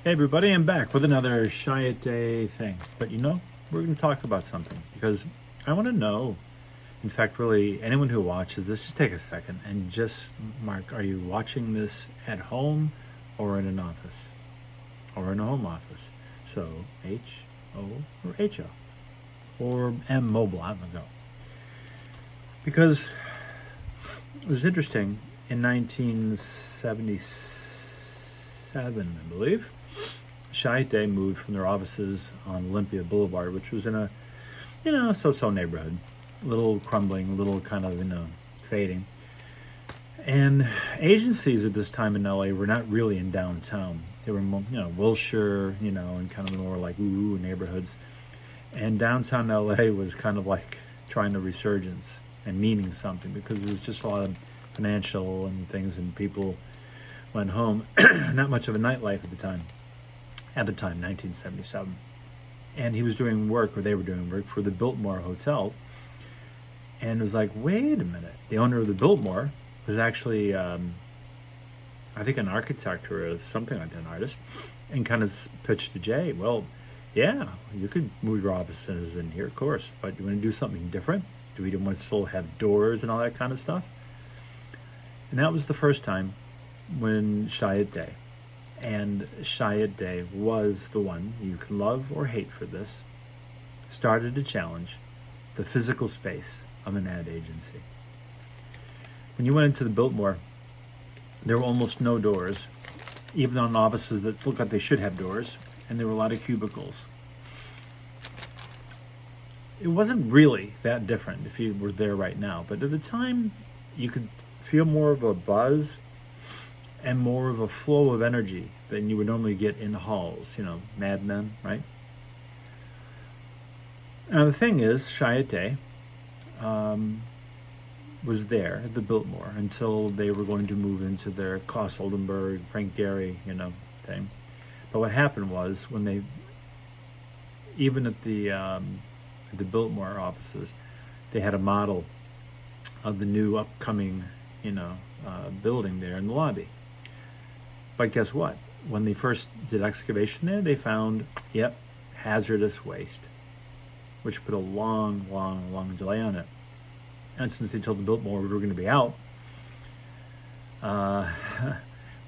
Hey everybody, I'm back with another Chiat Day thing. But we're going to talk about something because I want to know, in fact, really, anyone who watches this, just take a second and just mark, are you watching this at home or in an office? Or in a home office? So, H-O or H-O? Or M mobile, I'm going to go. Because it was interesting, in 1977, I believe, Chiat Day moved from their offices on Olympia Boulevard, which was in a, so-so neighborhood, a little crumbling, a little kind of, fading. And agencies at this time in LA were not really in downtown. They were, Wilshire, and kind of more like ooh neighborhoods. And downtown LA was kind of like trying to resurgence and meaning something because there was just a lot of financial and things, and people went home. Not much of a nightlife at the time. 1977. And he was doing work, or they were doing work, for the Biltmore Hotel. And it was like, wait a minute. The owner of the Biltmore was actually, I think, an architect or something like that, an artist, and kind of pitched to Jay, well, yeah, you could move your offices in here, of course, but you want to do something different? Do we want to still have doors and all that kind of stuff? And that was the first time when Chiat Day, and Chiat Day was the one, you can love or hate for this, started to challenge the physical space of an ad agency. When you went into the Biltmore, there were almost no doors, even on offices that looked like they should have doors, and there were a lot of cubicles. It wasn't really that different if you were there right now, but at the time, you could feel more of a buzz and more of a flow of energy than you would normally get in halls, Mad Men, right? Now the thing is, Chiat Day was there at the Biltmore until they were going to move into their Klaus Oldenburg, Frank Gehry, thing. But what happened was, when they, even at the Biltmore offices, they had a model of the new upcoming, building there in the lobby. But guess what? When they first did excavation there, they found, hazardous waste, which put a long, long, long delay on it. And since they told the Biltmore we were going to be out,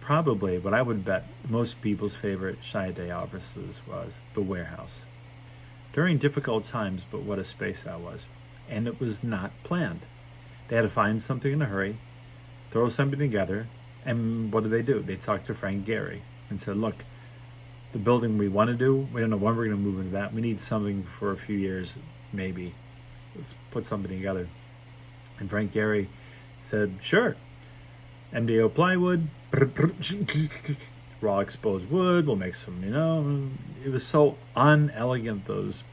probably what I would bet most people's favorite Chiat Day offices was the warehouse. During difficult times, but what a space that was. And it was not planned. They had to find something in a hurry, throw something together, and what did? They talked to Frank Gehry and said, look, the building we want to do, we don't know when we're going to move into that. We need something for a few years, maybe. Let's put something together. And Frank Gehry said, sure. MDO plywood, raw exposed wood, we'll make some, It was so unelegant, those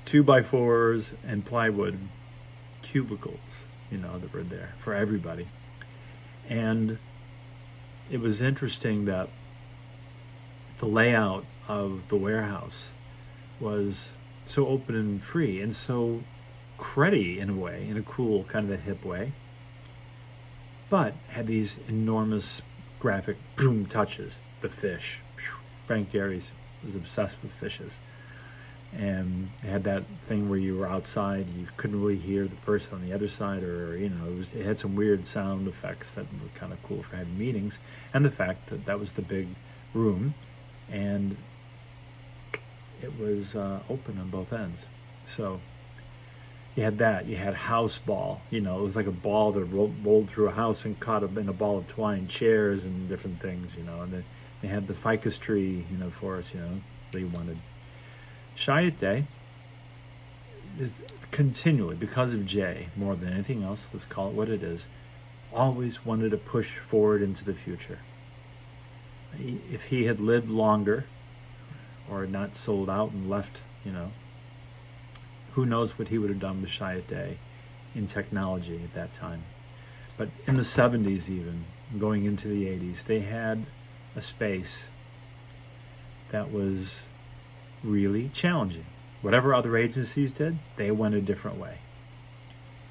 2x4s and plywood cubicles, that were there for everybody. And it was interesting that the layout of the warehouse was so open and free and so cruddy in a way, in a cool kind of a hip way, but had these enormous graphic boom touches. The fish. Frank Gehry was obsessed with fishes. And it had that thing where you were outside, you couldn't really hear the person on the other side, or it had some weird sound effects that were kind of cool for having meetings, and the fact that that was the big room, and it was open on both ends. So you had that. You had house ball. It was like a ball that rolled through a house and caught up in a ball of twine, chairs and different things. And they had the ficus tree, for us. They wanted. Chiat Day is continually, because of Jay, more than anything else, let's call it what it is, always wanted to push forward into the future. If he had lived longer, or not sold out and left, who knows what he would have done with Chiat Day in technology at that time. But in the 70s even, going into the 80s, they had a space that was really challenging. Whatever other agencies did, they went a different way.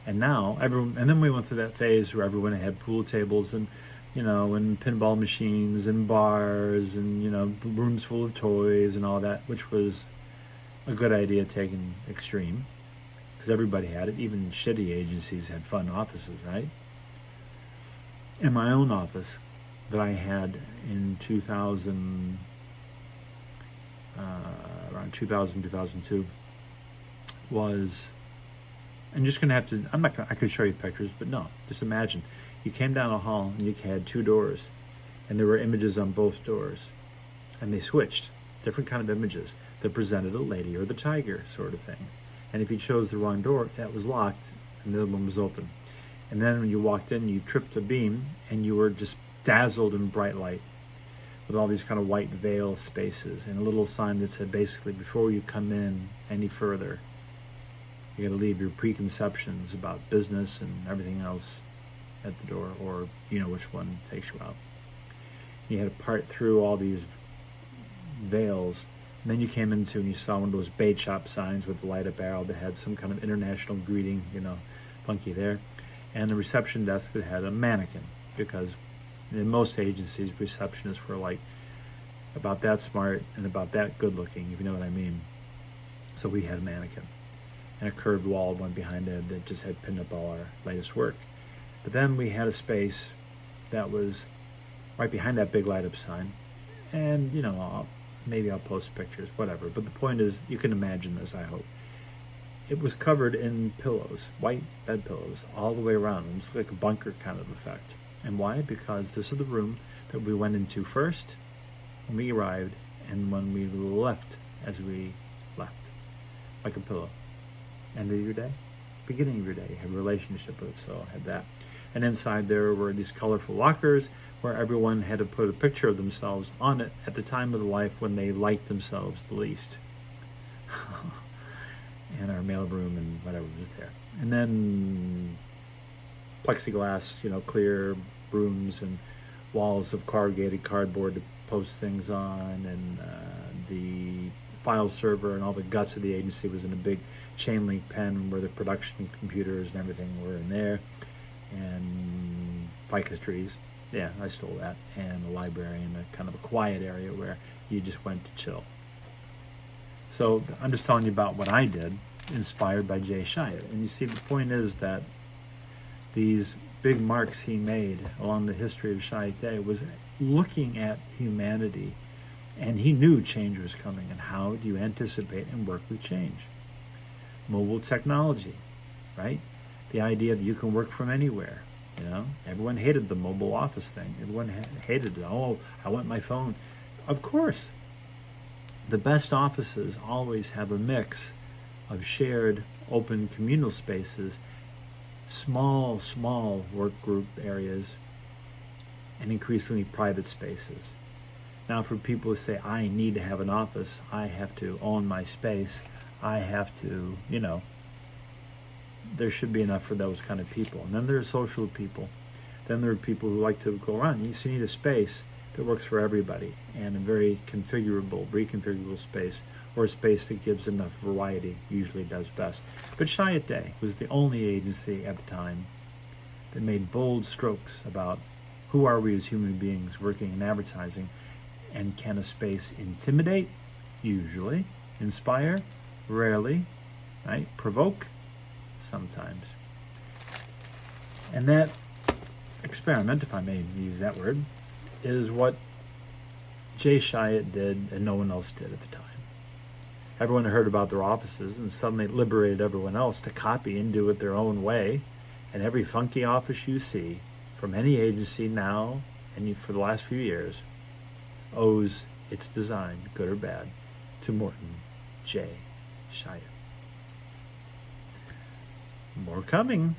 And now, and then we went through that phase where everyone had pool tables and and pinball machines and bars and, rooms full of toys and all that, which was a good idea taken extreme because everybody had it. Even shitty agencies had fun offices, right? In my own office that I had in 2000, around 2000, 2002, was, I'm just going to have to, I could show you pictures, but no, just imagine. You came down a hall and you had two doors and there were images on both doors and they switched different kind of images that presented a lady or the tiger sort of thing. And if you chose the wrong door, that was locked and the other one was open. And then when you walked in, you tripped a beam and you were just dazzled in bright light with all these kind of white veil spaces and a little sign that said basically, before you come in any further, you got to leave your preconceptions about business and everything else at the door, or which one takes you out. You had to part through all these veils, and then you came into and you saw one of those bait shop signs with the light up arrow that had some kind of international greeting, funky there, and the reception desk that had a mannequin, because in most agencies, receptionists were like about that smart and about that good looking, if you know what I mean. So we had a mannequin and a curved wall went behind it that just had pinned up all our latest work. But then we had a space that was right behind that big light up sign. And, maybe I'll post pictures, whatever. But the point is, you can imagine this, I hope. It was covered in pillows, white bed pillows, all the way around. It was like a bunker kind of effect. And why? Because this is the room that we went into first when we arrived and when we left as we left. Like a pillow. End of your day, beginning of your day, you have a relationship with it, so I had that. And inside there were these colorful lockers where everyone had to put a picture of themselves on it at the time of the life when they liked themselves the least. And our mailroom and whatever was there. And then plexiglass, clear rooms and walls of corrugated cardboard to post things on, and the file server and all the guts of the agency was in a big chain link pen where the production computers and everything were in there, and ficus trees. Yeah, I stole that. And a library and a kind of a quiet area where you just went to chill. So I'm just telling you about what I did, inspired by Jay Chiat. And you see, the point is that these big marks he made along the history of Chiat Day was looking at humanity, and he knew change was coming. And how do you anticipate and work with change? Mobile technology, right? The idea that you can work from anywhere. Everyone hated the mobile office thing. Everyone hated it. Oh, I want my phone. Of course, the best offices always have a mix of shared, open communal spaces, small work group areas, and increasingly private spaces. Now, for people who say, I need to have an office, I have to own my space, I have to, there should be enough for those kind of people. And then there are social people. Then there are people who like to go around. You need a space that works for everybody, and a very reconfigurable space, or a space that gives enough variety usually does best. But Chiat Day was the only agency at the time that made bold strokes about who are we as human beings working in advertising, and can a space intimidate? Usually. Inspire? Rarely. Right? Provoke? Sometimes. And that experiment, if I may use that word, is what Jay Chiat did and no one else did at the time. Everyone heard about their offices and suddenly it liberated everyone else to copy and do it their own way. And every funky office you see from any agency now and for the last few years owes its design, good or bad, to Morton J. Chiat. More coming.